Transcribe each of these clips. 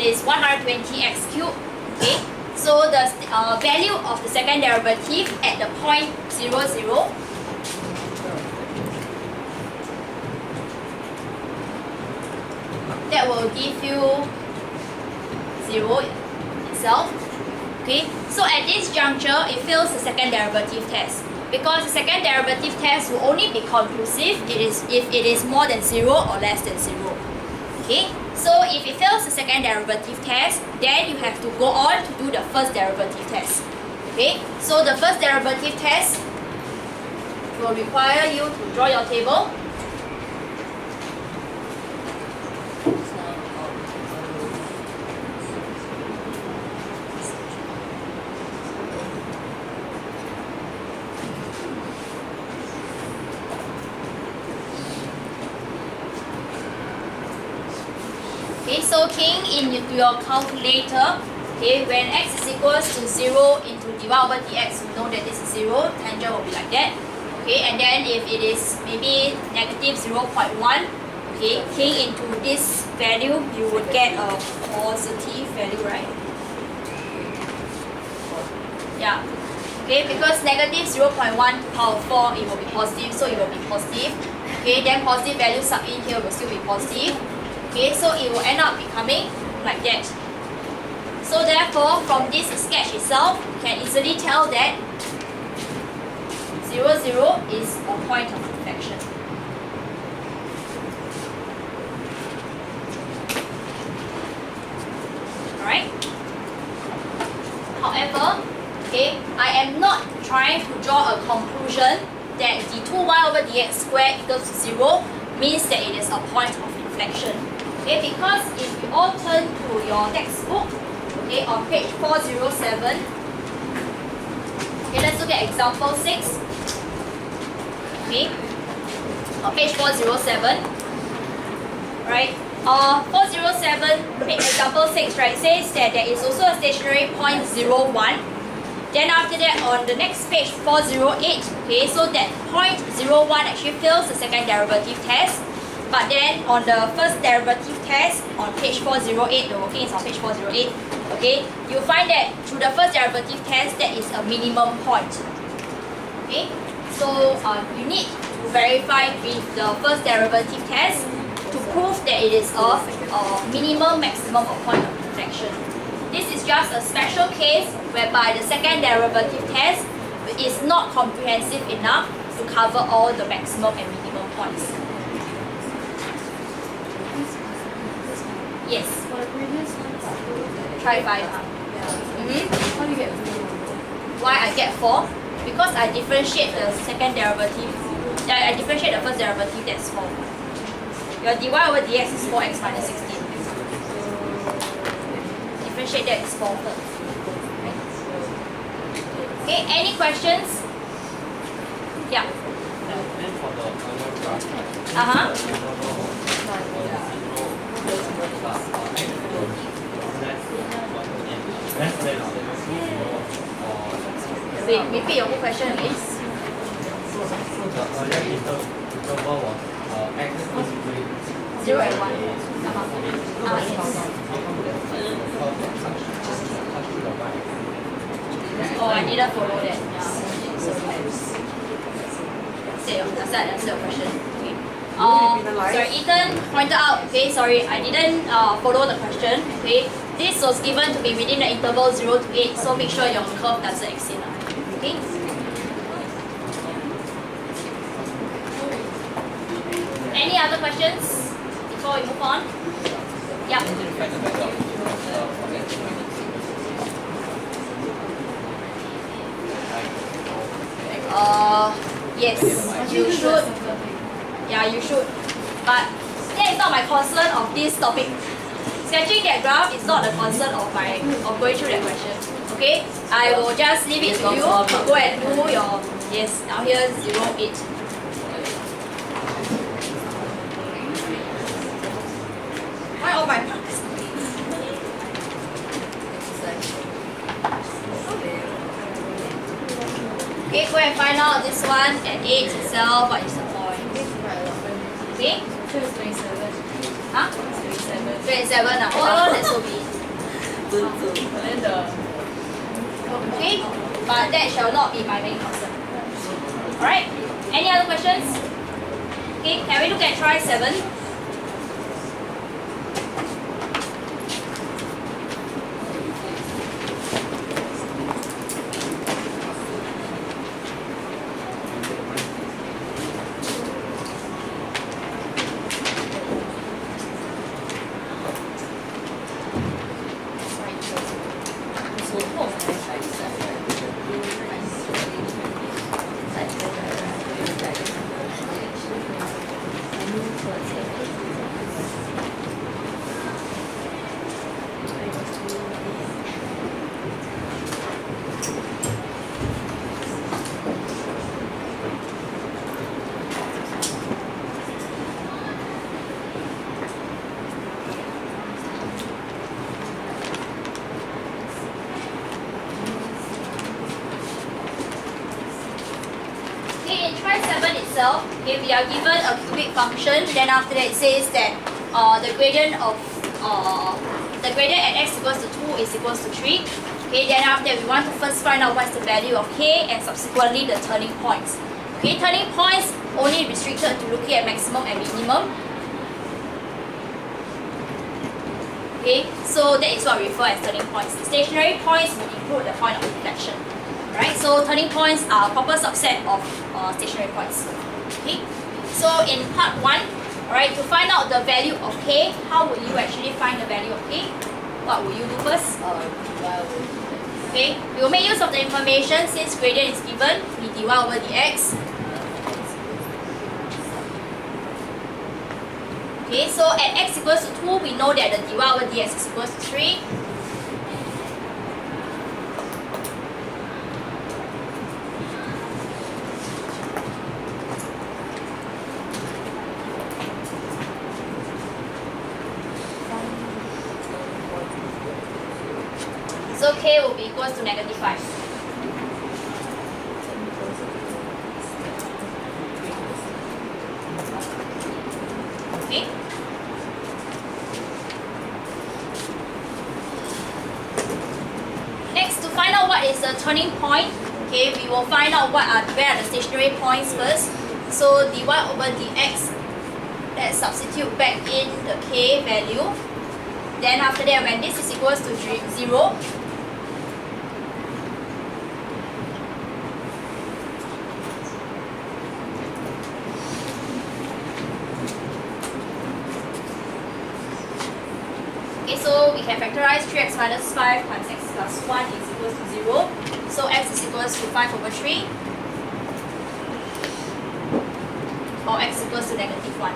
is 120x cubed. Okay, so the value of the second derivative at the point 0, 0 that will give you 0 itself. Okay, so at this juncture, it fails the second derivative test because the second derivative test will only be conclusive if it is more than 0 or less than 0. Okay, so if it fails the second derivative test, then you have to go on to do the first derivative test. Okay, so the first derivative test will require you to draw your table. Okay, so keying into your calculator, okay, when x is equals to 0 into dy over dx, you know that this is 0, tangent will be like that. Okay, and then if it is maybe negative 0.1, okay, keying into this value, you would get a positive value, right? Yeah. Okay, because negative 0.1 to power 4, it will be positive, so it will be positive. Okay, then positive value sub in here will still be positive. Okay, so it will end up becoming like that. So therefore, from this sketch itself, you can easily tell that 0, 0 is a point of inflection. Alright? However, okay, I am not trying to draw a conclusion that d2y over dx squared equals to 0 means that it is a point of inflection. Okay, because if you all turn to your textbook, okay, on page 407, okay, let's look at example 6. Okay, on page 407, right? 407, page example 6, right, says that there is also a stationary point 0, 1. Then after that, on the next page 408, okay, so that point 0, 1 actually fails the second derivative test. But then on the first derivative test on page 408, the working is on page 408, okay, you find that through the first derivative test, that is a minimum point. Okay, so you need to verify with the first derivative test to prove that it is a minimum, maximum, or point of inflection. This is just a special case whereby the second derivative test is not comprehensive enough to cover all the maximum and minimum points. Yes. For the previous ones, Try 5. How do you get 4? Why I get 4? Because I differentiate the second derivative. I differentiate the first derivative, that's 4. Your dy over dx is 4x minus 16. Differentiate that is 4 first. Right? Okay, any questions? Yeah. Then for the final graph, Wait, repeat your whole question again. So the earlier interval was x is equal to 0 and 1. yes. Oh, I didn't follow that. Answer your question. Okay. Sorry, Ethan pointed out, okay, sorry, I didn't follow the question, okay. This was given to be within the interval 0 to 8, so make sure your curve doesn't exceed. Okay. Any other questions before we move on? Yeah. Yes, you should. Yeah, you should. But that is not my concern of this topic. Sketching that graph is not the concern of going through that question. Okay? I will just leave it to you to go and do your, yes, now here 0, 8. Why all my marks? Okay, go and find out this one at 8 itself, what is the point? Okay? So it's 27. Huh? 27. 27 now. Oh, that's so big. Then the Okay, but that shall not be my main concern. Alright, any other questions? Okay, can we look at try 7? Okay, in try 7 itself, okay, we are given a cubic function. Then after that, it says that the gradient at x equals to 2 is equals to 3. Okay, then after that, we want to first find out what's the value of k and subsequently the turning points. Okay, turning points only restricted to looking at maximum and minimum. Okay, so that is what we refer as turning points. Stationary points will include the point of inflection. Right, so turning points are a proper subset of stationary points. Okay, so in part 1, alright, to find out the value of k, how will you actually find the value of k? What will you do first? Okay, we will make use of the information since gradient is given, we dy over dx. Okay, so at x equals to 2, we know that the dy over dx is equals to 3. So k will be equals to negative 5. Okay. Next, to find out what is the turning point, okay, we will find out where are the stationary points first. So dy over dx, let's substitute back in the k value. Then after that, when this is equals to 0, so we can factorize 3x minus 5 times x plus 1 is equals to 0. So x is equals to 5 over 3. Or x equals to negative 1.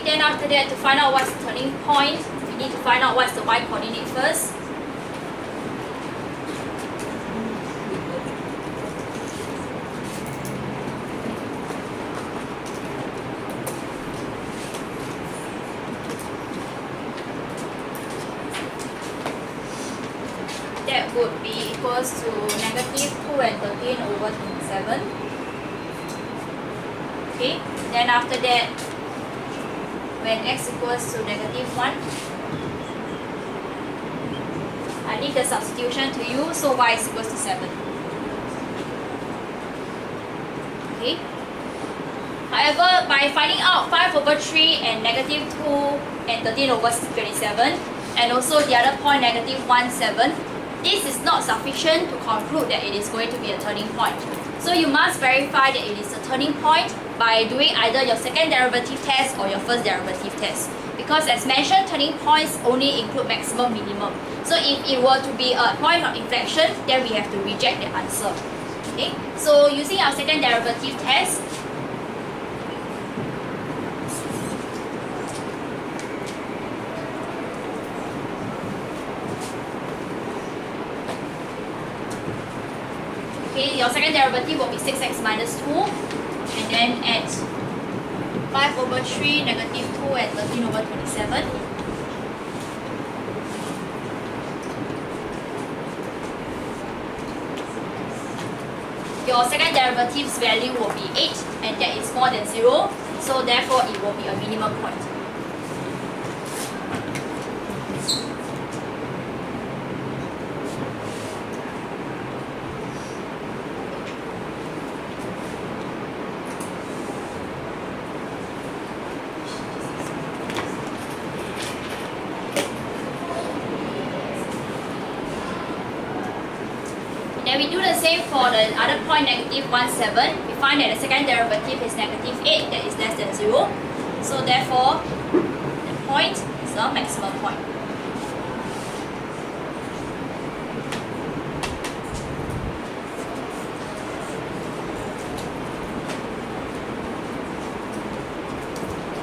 Then after that, to find out what's the turning point, we need to find out what's the y coordinate first. That would be equals to negative 2 and 13 over 27. Okay, then after that, when x equals to negative 1, I need the substitution to use, so y is equals to 7. Okay. However, by finding out 5 over 3 and negative 2 and 13 over 27, and also the other point negative 1, 7, this is not sufficient to conclude that it is going to be a turning point. So you must verify that it is a turning point by doing either your second derivative test or your first derivative test. Because as mentioned, turning points only include maximum, minimum. So if it were to be a point of inflection, then we have to reject the answer. Okay, so using our second derivative test, okay, your second derivative will be 6x minus 2, and then at 5/3, -2, and 13/27. Your second derivative's value will be 8, and that is more than 0, so therefore it will be a minimum point. Then we do the same for the other point, -1,7. We find that the second derivative is -8, that is less than 0. So therefore, the point is a maximum point.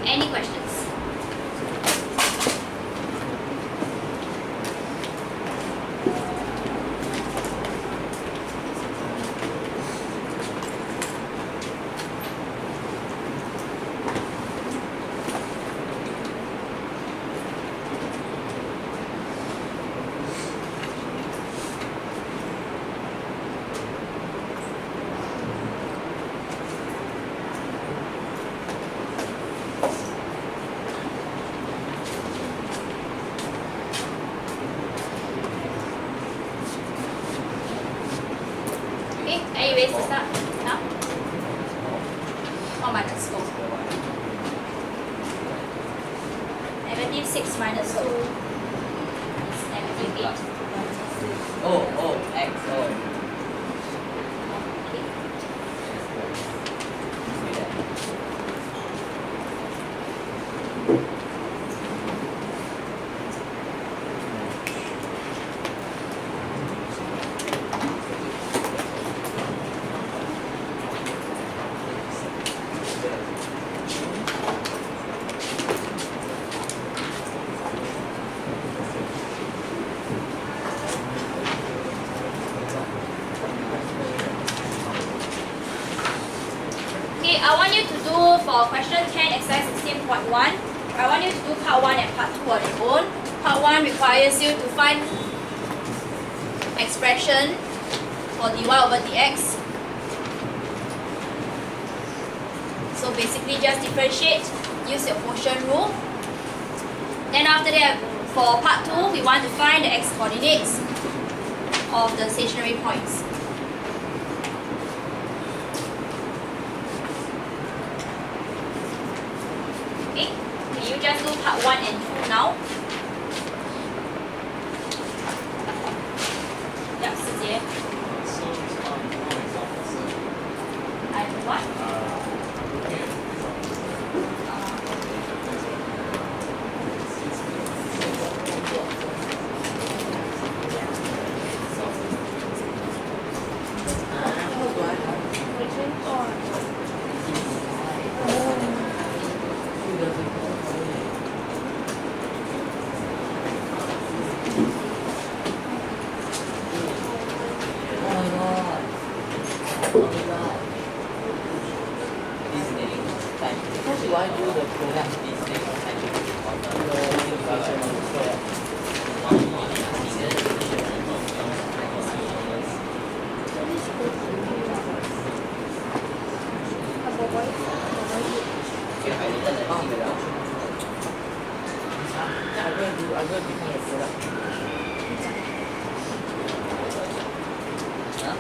Any questions? Okay, any ways to start now? Or -4. -6 minus 2 is -8. Oh, X, oh. Okay. Okay, I want you to do for question 10 exercise 16.1. I want you to do part 1 and part 2 on your own. Part 1 requires you to find expression for dy over dx. So basically just differentiate, use your quotient rule. Then after that, for part 2, we want to find the x coordinates of the stationary points. Okay, can you just do part 1 and 2 now? Yep, 世杰. So, one example, so, I have what? looking at Because you want to do the product is the integration of the square. I'm going to become a product. Huh?